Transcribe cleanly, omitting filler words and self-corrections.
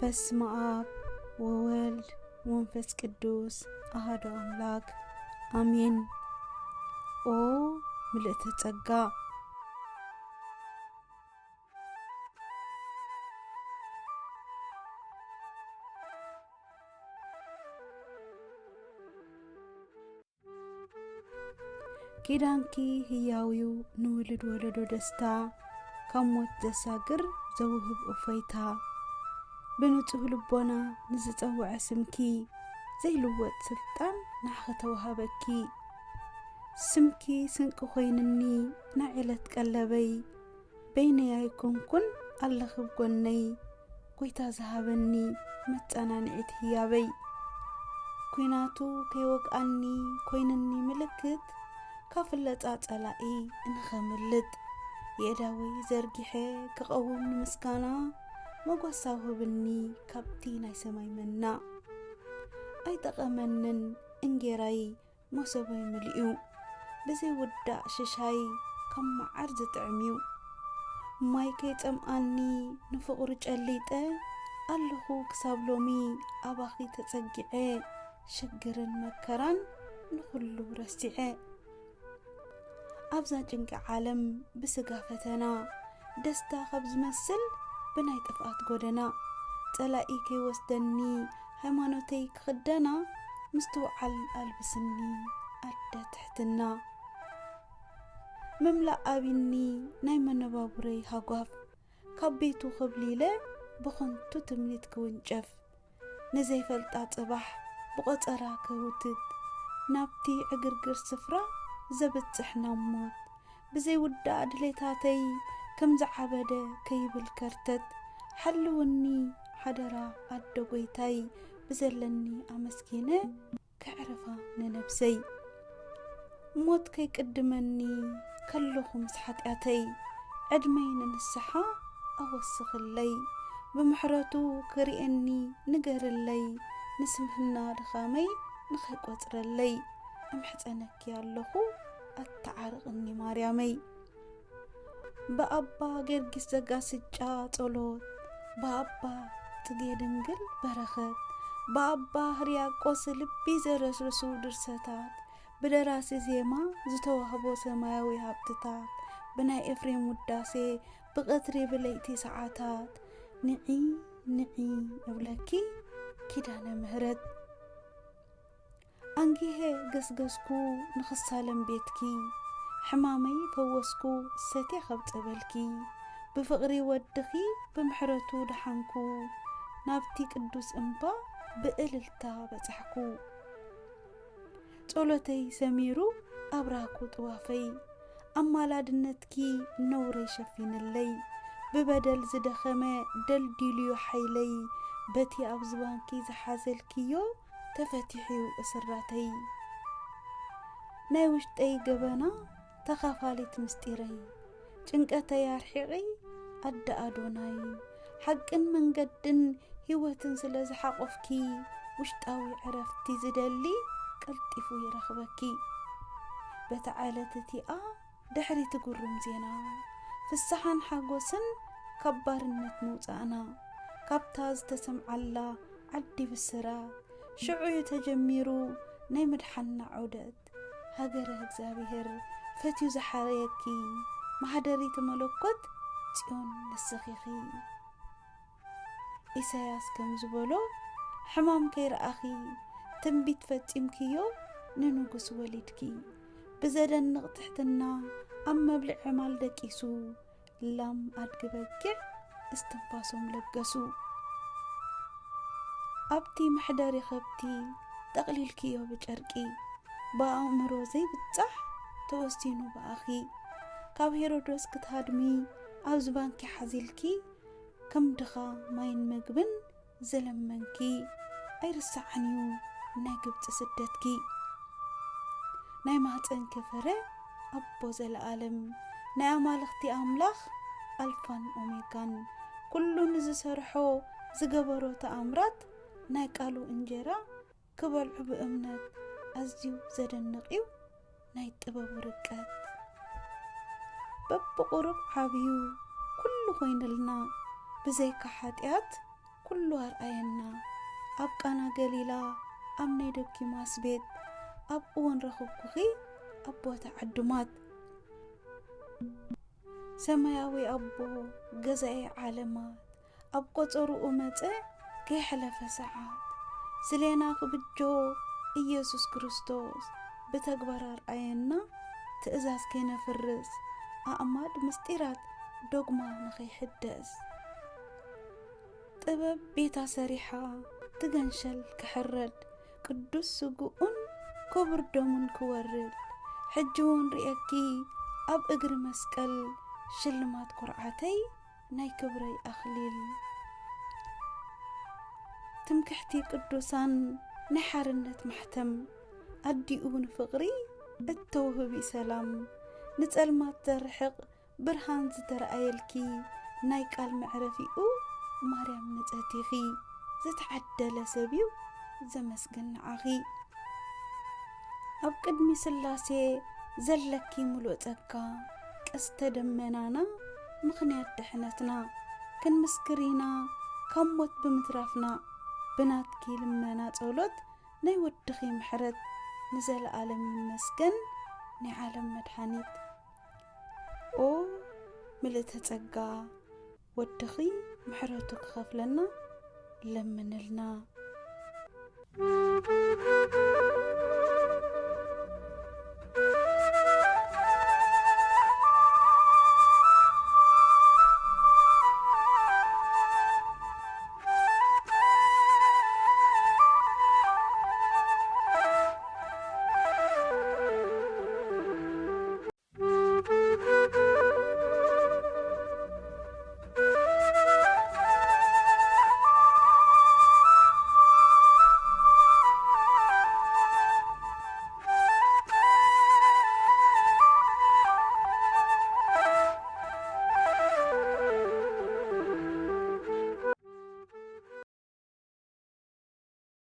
በስመ አብ ወወልድ ወመንፈስ ቅዱስ አሐዱ አምላክ አሜን። ኦ ምልዕተ ጸጋ ኪዳንኪ ህያዊው ንውልድ ወለዶ ደስታ ካብ ሞት ዘሳግር ዘውህብ እፎይታ ብንጹህ ልቦና ንዝጸውዐ ስምኪ ዘይልወጥ ስልጣን ናኸ ተዋሃበኪ ስምኪ ስንቂ ኾይንኒ ናዕለት ቀለበይ በይነይ ኣይኮንኩን ኣለኽብ ጐነይ ጐይታ ዝሃበኒ መጸናንዒት ህያበይ ኲናቱ ከይወግኣኒ ኰይንኒ ምልክት ካብ ፍለጻ ጸላኢ እንኸምልጥ የዳወይ ዘርጊሐ ክቐውም ንምስጋና መጓሳው ህብኒ ካብቲ ናይ ሰማይ መና ኣይጠቐመንን እንጌራይ መሶበይ ምልኡ ብዘይ ውዳእ ሽሻይ ከም መዓር ዝጥዕምዩ ማይ ከይጸምኣኒ ንፍቕሪ ጨሊጠ ኣለኹ ክሳብ ሎሚ ኣባኺ ተጸጊዐ ሽግርን መከራን ንኹሉ ረሲዐ ኣብዛ ጭንቂ ዓለም ብስጋ ፈተና ደስታ ካብ ዝመስል ብናይ ጥፍኣት ጎደና ጸላኢ ከይወስደኒ ሃይማኖተይ ክኽደና ምስትውዓል ኣልብስኒ ኣደ ትሕትና ምምላእ ኣቢኒ ናይ መነባቡረይ ሃጓፍ ካብ ቤቱ ኽብሊለ ብኾንቱ ትምኒት ክውንጨፍ ንዘይፈልጣ ጽባሕ ብቖጸራ ከውትት ናብቲ ዕግርግር ስፍራ ዘብጽሕ ናብ ሞት ብዘይ ውዳእ ድሌታተይ ከም ዝዓበደ ከይብል ከርተት ሓልውኒ ሓደራ ኣደ ጐይታይ ብዘለኒ ኣመስኪነ ክዕርፋ ንነብሰይ ሞት ከይቅድመኒ ከለኹ ምስ ሓጢኣተይ ዕድመይ ንንስሓ ኣወስኽለይ ብምሕረቱ ክርእየኒ ንገርለይ ንስምህና ድኻመይ ንኸይቈጽረለይ እምሕፀነኪ ኣለኹ ኣተዓርቕኒ ማርያመይ በኣባ ጌርጊስ ዘጋስጫ ጸሎት በኣባ ጽጌ ድንግል በረኸት በኣባ ሕርያቆስ ልቢ ዘረስርሱ ድርሰታት ብደራሲ ዜማ ዝተዋህቦ ሰማያዊ ሃብትታት ብናይ ኤፍሬም ውዳሴ ብቐትሪ ብለይቲ ሰዓታት ንዒ እብለኪ ኪዳነ ምህረት አንጊሄ ገስገስኩ ንኽሳለም ቤትኪ ሕማመይ ፈወስኩ ሰቴ ኸብ ጸበልኪ ብፍቕሪ ወድኺ ብምሕረቱ ድሓንኩ ናብቲ ቅዱስ እምባ ብእልልታ በጻሕኩ ጸሎተይ ሰሚሩ ኣብራኩ ጥዋፈይ ኣማላድነትኪ ነውረይ ሸፊንለይ ብበደል ዝደኸመ ደልዲልዩ ሓይለይ በቲ ኣብ ዝባንኪ ዝሓዘልክዮ ተፈቲሕዩ እስራተይ ናይ ውሽጠይ ገበና ተኻፋሊት ምስጢረይ ጭንቀተይ ኣርሒቐ ኣደ ኣዶናይ ሓቅን መንገድን ህይወትን ስለ ዝሓቆፍኪ ውሽጣዊ ዕረፍቲ ዝደሊ ቀልጢፉ ይረኽበኪ በተዓለት እቲኣ ድሕሪ ትጉሩም ዜና ፍስሓን ሓጎስን ከባርነት መውፃእና ካብታ ዝተሰምዓላ ዓዲ ብስራት ሽዑ ተጀሚሩ ናይ መድሓና ዑደት ሃገረ እግዚአብሔር ፈትዩ ዝሓረየኪ ማሕደሪት መለኮት ጽዮን ንስኺኺ ኢሳያስ ከም ዝበሎ ሕማም ከይረኣኺ ትንቢት ፈጺምክዮ ንንጉስ ወሊድኪ ብዘደንቕ ትሕትና ኣብ መብልዕ ዕማል ደቂሱ ላም ኣድጊ በጊዕ እስትንፋሶም ለገሱ ኣብቲ ምሕደሪ ኸብቲ ጠቕሊልክዮ ብጨርቂ ብኣእምሮ ዘይብጻሕ ተወሲኑ በኣኺ ካብ ሄሮዶስ ክትሃድሚ ኣብ ዝባንኪ ሓዚልኪ ከም ድኻ ማይን መግብን ዘለመንኪ ኣይርሳዕንዩ ናይ ግብፂ ስደትኪ ናይ ማኅፀንኪ ፍረ ኣቦ ዘለዓለም ናይ ኣማልኽቲ ኣምላኽ ኣልፋን ኦሜጋን ኩሉ ንዝሰርሖ ዝገበሮ ተኣምራት ናይ ቃሉ እንጀራ ክበልዑ ብእምነት ኣዝዩ ዘደንቕዩ ናይ ጥበብ ርቀት በብቁሩብ ዓብዩ ኩሉ ኾይንልና ብዘይካ ሓጢኣት ኩሉ ኣርኣየና ኣብ ቃና ገሊላ ኣብ ናይ ዶኪማስ ቤት ኣብ እወን ረኸብኩኺ ኣብ ቦታ ዓዱማት ሰማያዊ ኣቦ ገዛኤ ዓለማት ኣብ ቆፀሩኡ መፀ ከይሕለፈ ሰዓት ስለና ክብጆ ኢየሱስ ክርስቶስ ብተግባር ኣርኣየና ትእዛዝ ከይነፍርስ ኣእማድ ምስጢራት ዶግማ ንኸይሕደስ ጥበብ ቤታ ሰሪሓ ትገንሸል ክሕረድ ቅዱስ ስጉኡን ክቡር ደሙን ክወርድ ሕጂውን ርአኪ ኣብ እግሪ መስቀል ሽልማት ኩርዓተይ ናይ ክብረይ ኣኽሊል ትምክሕቲ ቅዱሳን ናይ ሓርነት ማሕተም ኣዲኡ ንፍቕሪ እተውህቢ ሰላም ንጸልማት ዘርሕቕ ብርሃን ዝተረኣየልኪ ናይ ቃል መዕረፊኡ ማርያም ንጸቲኺ ዝተዓደለ ሰብዩ ዘመስግን ንዓኺ ኣብ ቅድሚ ስላሴ ዘለኪ ሙሉእ ጸጋ ቀስተ ደመናና ምኽንያት ድሕነትና ክንምስክሪና ካብ ሞት ብምትራፍና ብናትኪ ልመና ጸሎት ናይ ወድኺ ምሕረት ንዘለዓለም ይመስገን ናይ ዓለም መድኃኒት ኦ ምልእተ ጸጋ ወድኺ ምሕረቱ ክኸፍለና ለምንልና